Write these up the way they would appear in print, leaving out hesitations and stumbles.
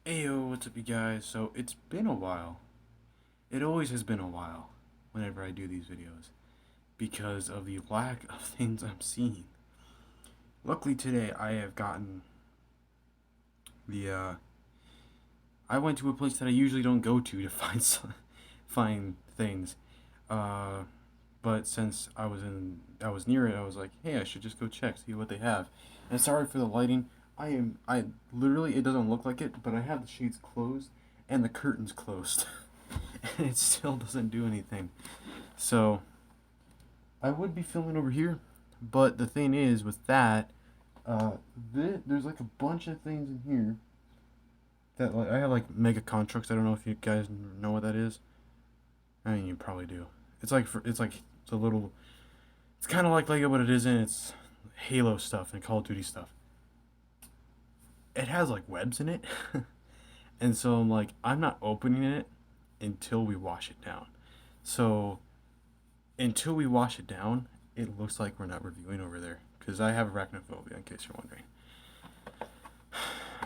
Ayo, what's up, you guys? So, it's been a while. It always has been a while whenever I do these videos because of the lack of things I'm seeing. Luckily, today I have gotten the. I went to a place that I usually don't go to find things. Uh, but since I was near it, I was like, hey, I should just go check, see what they have. And sorry for the lighting. I literally, it doesn't look like it, but I have the shades closed and the curtains closed. And it still doesn't do anything. So I would be filming over here, but the thing is with that, uh, there's like a bunch of things in here that like I have like mega constructs. I don't know if you guys know what that is. I mean, you probably do. It's a little. It's kind of like Lego, but it isn't. It's Halo stuff and Call of Duty stuff. It has like webs in it, and so I'm like, I'm not opening it until we wash it down. So until we wash it down, it looks like we're not reviewing over there because I have arachnophobia. In case you're wondering.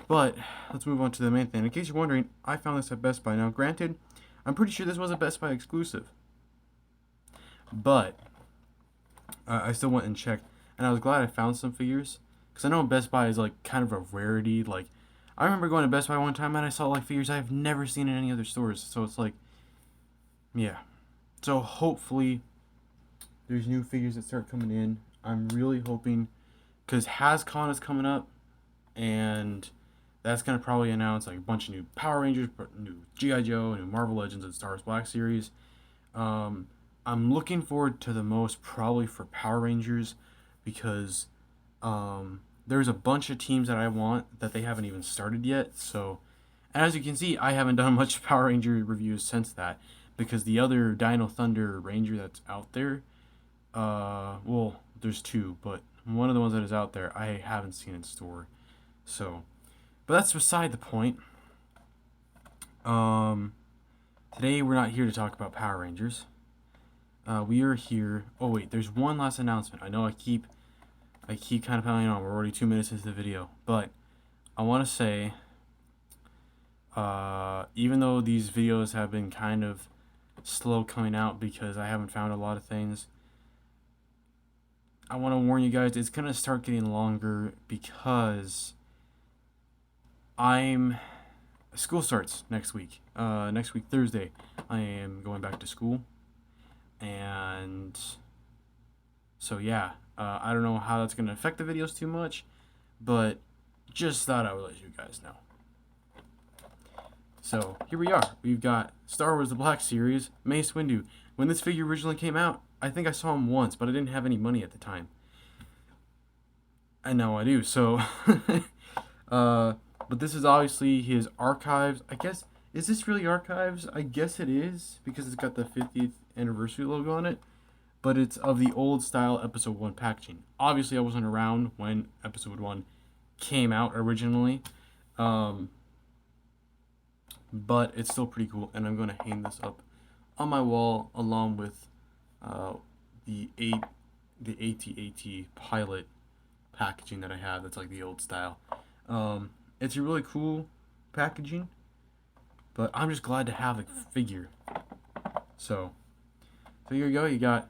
But let's move on to the main thing. In case you're wondering, I found this at Best Buy. Now, granted, I'm pretty sure this was a Best Buy exclusive, but I still went and checked, and I was glad I found some figures because I know Best Buy is like kind of a rarity. Like, I remember going to Best Buy one time and I saw like figures I've never seen in any other stores. So it's like, yeah. So hopefully there's new figures that start coming in. I'm really hoping because HasCon is coming up, and that's gonna probably announce like a bunch of new Power Rangers, new GI Joe, new Marvel Legends, and Star Wars Black series. Um, I'm looking forward to the most probably for Power Rangers because there's a bunch of teams that I want that they haven't even started yet. So, and as you can see, I haven't done much Power Ranger reviews since that because the other Dino Thunder Ranger that's out there, well, there's two, but one of the ones that is out there I haven't seen in store. So, but that's beside the point. Um, Today we're not here to talk about Power Rangers. We are here. Oh wait, there's one last announcement. I know I keep kind of piling on. We're already 2 minutes into the video, but I want to say, even though these videos have been kind of slow coming out because I haven't found a lot of things, I want to warn you guys. It's gonna start getting longer because I'm school starts next week. Next week Thursday, I am going back to school, and so yeah, I don't know how that's gonna affect the videos too much, but just thought I would let you guys know. So here we are. We've got Star Wars: The Black Series, Mace Windu. When this figure originally came out, I think I saw him once, but I didn't have any money at the time. And now I do. So, but this is obviously his archives. I guess, is this really archives? I guess it is because it's got the 50th anniversary logo on it. But it's of the old style Episode 1 packaging. Obviously, I wasn't around when Episode 1 came out originally. But it's still pretty cool, and I'm going to hang this up on my wall along with the AT-AT pilot packaging that I have that's like the old style. It's a really cool packaging, but I'm just glad to have a figure. So here you go. You got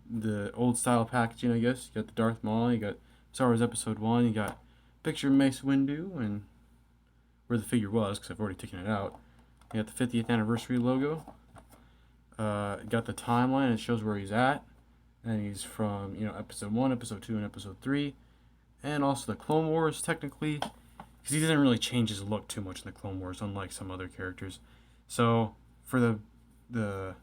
the old style packaging, I guess. You got the Darth Maul. You got Star Wars Episode 1. You got picture of Mace Windu and where the figure was because I've already taken it out. You got the 50th anniversary logo. Got the timeline. It shows where he's at. And he's from, Episode 1, Episode 2, and Episode 3. And also the Clone Wars, technically. Because he doesn't really change his look too much in the Clone Wars, unlike some other characters. So, for the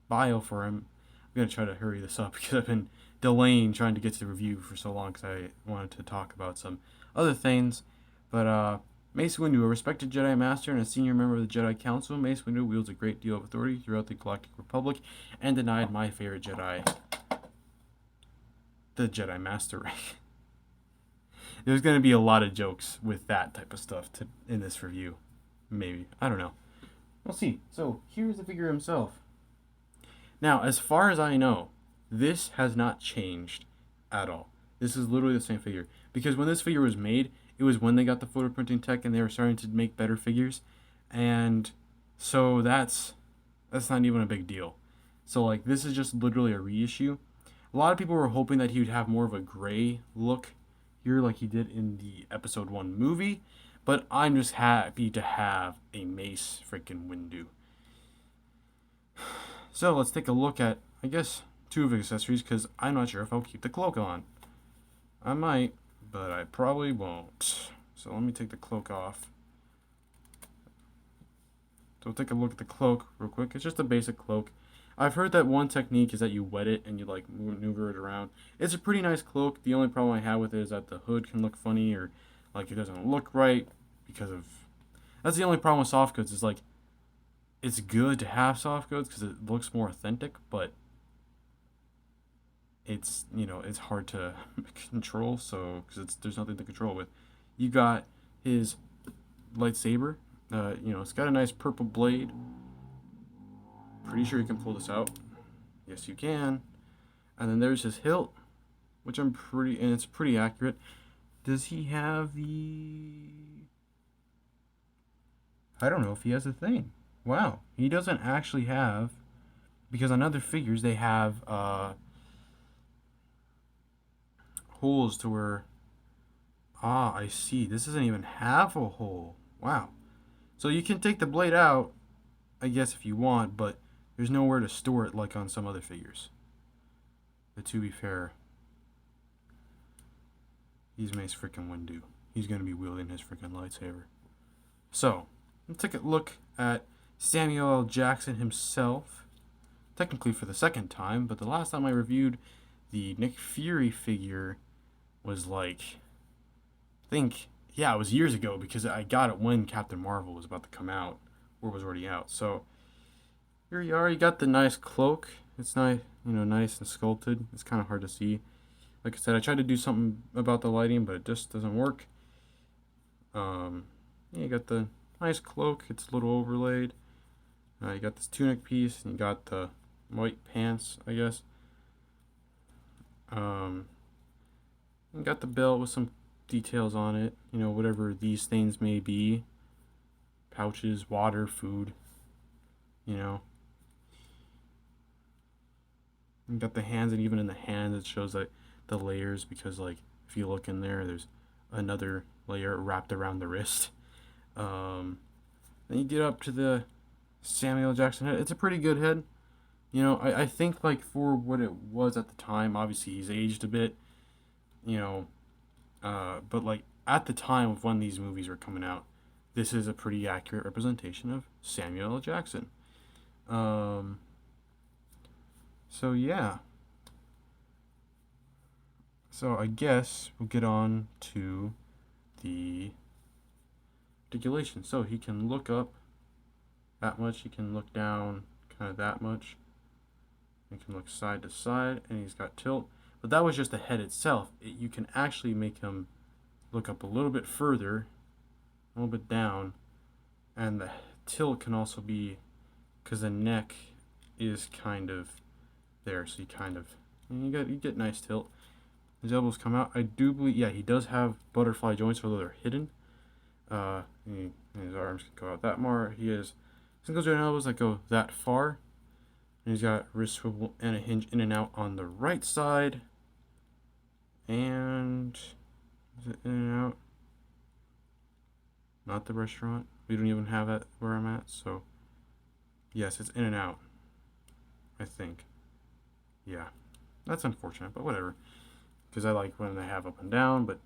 bio for him, I'm going to try to hurry this up because I've been delaying trying to get to the review for so long because I wanted to talk about some other things. But, Mace Windu, a respected Jedi Master and a senior member of the Jedi Council, Mace Windu wields a great deal of authority throughout the Galactic Republic and denied my favorite Jedi, the Jedi Master rank. There's going to be a lot of jokes with that type of stuff in this review. Maybe. I don't know. We'll see. So, here's the figure himself. Now, as far as I know, this has not changed at all. This is literally the same figure. Because when this figure was made, it was when they got the photo printing tech and they were starting to make better figures, and so that's not even a big deal. So like this is just literally a reissue. A lot of people were hoping that he would have more of a gray look here, like he did in the Episode One movie, but I'm just happy to have a Mace freaking Windu. So let's take a look at, I guess, two of his accessories because I'm not sure if I'll keep the cloak on. I might, but I probably won't. So let me take the cloak off. So we'll take a look at the cloak real quick. It's just a basic cloak. I've heard that one technique is that you wet it and you like maneuver it around. It's a pretty nice cloak. The only problem I have with it is that the hood can look funny or like it doesn't look right because of. That's the only problem with soft goods. Is like it's good to have soft goods because it looks more authentic, but it's it's hard to control. So because there's nothing to control with. You got his lightsaber. It's got a nice purple blade. Pretty sure you can pull this out. Yes, you can. And then there's his hilt, which and it's pretty accurate. Does he have the? I don't know if he has a thing. Wow, he doesn't actually have, because on other figures they have holes to where. Ah, I see. This doesn't even have a hole. Wow. So you can take the blade out, I guess if you want, but there's nowhere to store it like on some other figures. But to be fair, he's Mace freaking Windu. He's going to be wielding his freaking lightsaber. So, let's take a look at Samuel L. Jackson himself. Technically for the second time, but the last time I reviewed the Nick Fury figure was like, it was years ago because I got it when Captain Marvel was about to come out, or was already out. So, here you are. You got the nice cloak. It's nice, nice and sculpted. It's kind of hard to see. Like I said, I tried to do something about the lighting, but it just doesn't work. You got the nice cloak. It's a little overlaid. You got this tunic piece, and you got the white pants, I guess. You got the belt with some details on it. Whatever these things may be. Pouches, water, food. You got the hands, and even in the hands it shows like the layers because like if you look in there's another layer wrapped around the wrist. Then you get up to the Samuel Jackson head. It's a pretty good head. I think like for what it was at the time, obviously he's aged a bit. But like at the time of when these movies were coming out, this is a pretty accurate representation of Samuel L. Jackson. So yeah. So I guess we'll get on to the articulation. So he can look up that much, he can look down kind of that much. He can look side to side, and he's got tilt. But that was just the head itself. You can actually make him look up a little bit further, a little bit down, and the tilt can also be because the neck is kind of there, so you get nice tilt. His elbows come out. I do believe, he does have butterfly joints, although they're hidden. His arms can go out that far. He has single joint elbows that go that far. And he's got wrist swivel and a hinge in and out on the right side. And is it in and out? Not the restaurant. We don't even have that where I'm at, so yes, it's in and out. I think. Yeah. That's unfortunate, but whatever. Because I like when they have up and down, but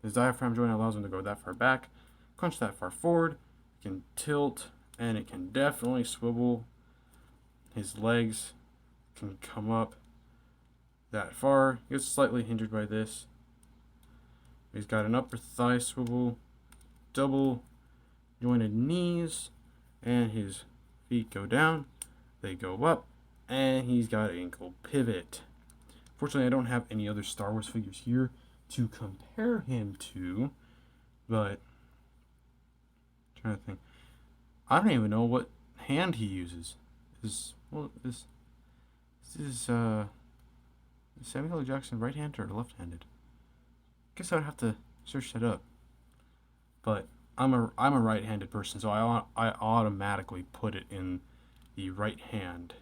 his diaphragm joint allows him to go that far back, crunch that far forward, it can tilt, and it can definitely swivel. His legs can come up that far. He gets slightly hindered by this. He's got an upper thigh swivel, double jointed knees, and his feet go down, they go up, and he's got ankle pivot. Fortunately, I don't have any other Star Wars figures here to compare him to, but I'm trying to think. I don't even know what hand he uses. Is Samuel L. Jackson right-handed or left-handed? Guess I would have to search that up. but I'm a right-handed person, so I automatically put it in the right hand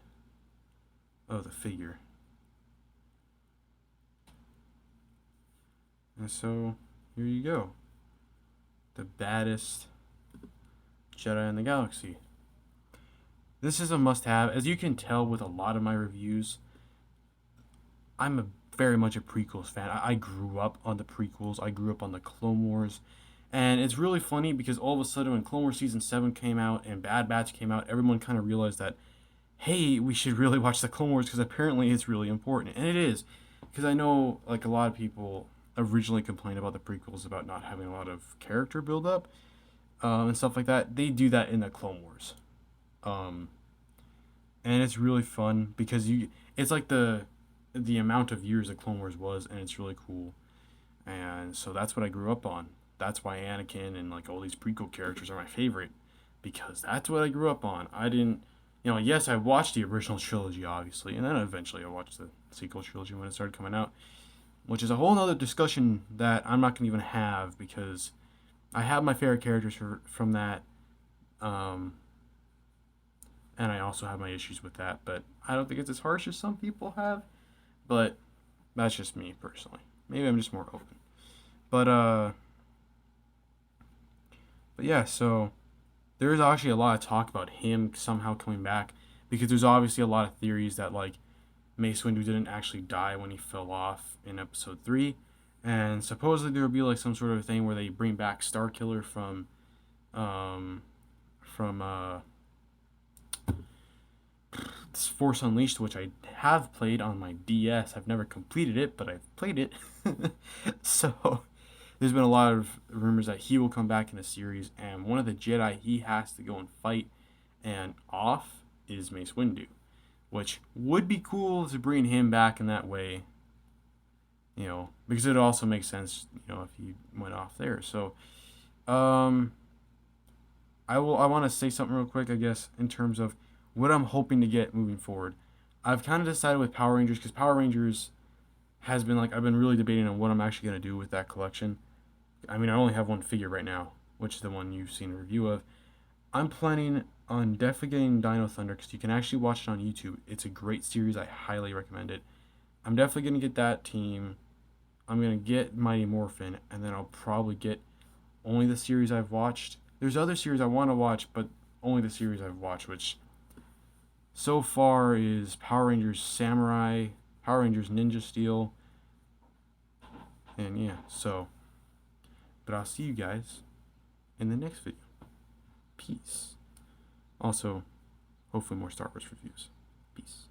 of the figure. And so here you go, the baddest Jedi in the galaxy. This is a must-have. As you can tell with a lot of my reviews, I'm very much a prequels fan. I grew up on the prequels. I grew up on the Clone Wars. And it's really funny because all of a sudden when Clone Wars Season 7 came out and Bad Batch came out, everyone kind of realized that, hey, we should really watch the Clone Wars because apparently it's really important. And it is. Because I know like a lot of people originally complained about the prequels about not having a lot of character build-up and stuff like that. They do that in the Clone Wars. Um, and it's really fun because it's like the amount of years that Clone Wars was, and it's really cool. And so that's what I grew up on. That's why Anakin and like all these prequel characters are my favorite, because that's what I grew up on. I didn't, yes, I watched the original trilogy obviously, and then eventually I watched the sequel trilogy when it started coming out, which is a whole nother discussion that I'm not gonna even have because I have my favorite characters from that, um, and I also have my issues with that. But I don't think it's as harsh as some people have. But that's just me personally. Maybe I'm just more open. But but yeah, so there's actually a lot of talk about him somehow coming back because there's obviously a lot of theories that like Mace Windu didn't actually die when he fell off in episode 3, and supposedly there will be like some sort of thing where they bring back Starkiller um from Force Unleashed, which I have played on my DS. I've never completed it, but I've played it. So there's been a lot of rumors that he will come back in the series, and one of the Jedi he has to go and fight and off is Mace Windu, which would be cool to bring him back in that way, because it also makes sense, if he went off there. So, um, I want to say something real quick, I guess, in terms of what I'm hoping to get moving forward. I've kind of decided with Power Rangers because Power Rangers has been like I've been really debating on what I'm actually gonna do with that collection. I mean, I only have one figure right now, which is the one you've seen a review of. I'm planning on definitely getting Dino Thunder because you can actually watch it on YouTube. It's a great series. I highly recommend it. I'm definitely gonna get that team. I'm gonna get Mighty Morphin, and then I'll probably get only the series I've watched. There's other series I want to watch, but only the series I've watched, which so far is Power Rangers Samurai, Power Rangers Ninja Steel, and yeah, so. But I'll see you guys in the next video. Peace. Also, hopefully more Star Wars reviews. Peace.